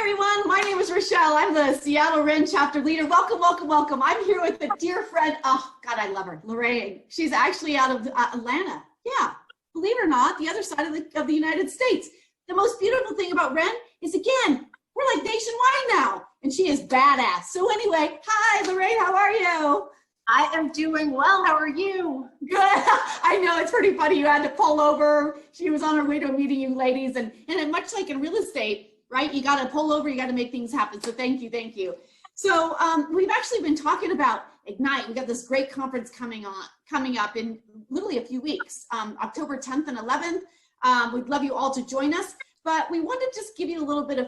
everyone. My name is Rochelle. I'm the Seattle WREN chapter leader. Welcome, welcome, welcome. I'm here with a dear friend. Oh, God, I love her. Lorraine. She's actually out of Atlanta. Yeah, believe it or not, the other side of the United States. The most beautiful thing about WREN is, again, we're like nationwide now, and she is badass. So anyway, hi, Lorraine. How are you? I am doing well. How are you? Good. I know, it's pretty funny. You had to pull over. She was on her way to meeting you ladies. And much like in real estate, right? You got to pull over. You got to make things happen. So thank you. Thank you. So we've actually been talking about Ignite. We've got this great conference coming up in literally a few weeks, October 10th and 11th. We'd love you all to join us. But we want to just give you a little bit of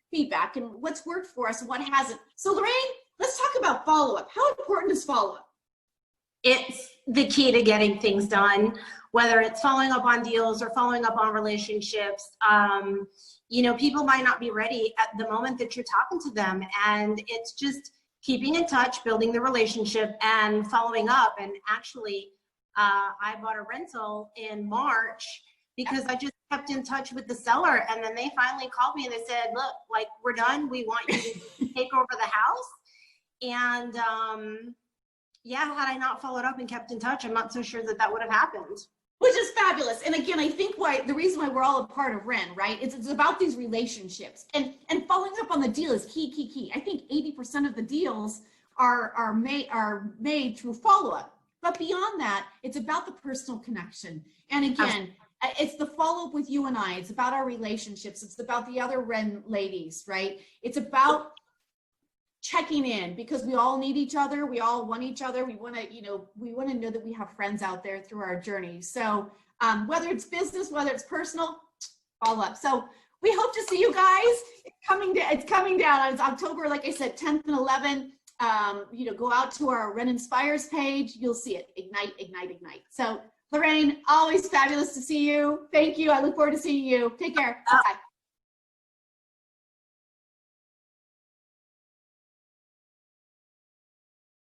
feedback and what's worked for us and what hasn't. So Lorraine, let's talk about follow-up. How important is follow-up? It's the key to getting things done, whether it's following up on deals or following up on relationships. You know, people might not be ready at the moment that you're talking to them, and it's just keeping in touch, building the relationship, and following up. And actually, I bought a rental in March because I just kept in touch with the seller, and then they finally called me and they said, look, like, we're done. We want you to take over the house. And yeah, had I not followed up and kept in touch, I'm not so sure that that would have happened. Which is fabulous. And again, I think the reason why we're all a part of WREN, right? It's about these relationships, and following up on the deal is key. I think 80% of the deals are made through follow-up. But beyond that, it's about the personal connection. And again, it's the follow-up with you and I. It's about our relationships. It's about the other WREN ladies, right? It's about checking in, because we all need each other. We all want each other. We want to, we want to know that we have friends out there through our journey. So whether it's business, whether it's personal, follow up. So we hope to see you guys. It's coming down. It's October, like I said, 10th and 11th. Go out to our WREN Inspires page. You'll see it. Ignite, ignite, ignite. So Lorraine, always fabulous to see you. Thank you. I look forward to seeing you. Take care. Bye.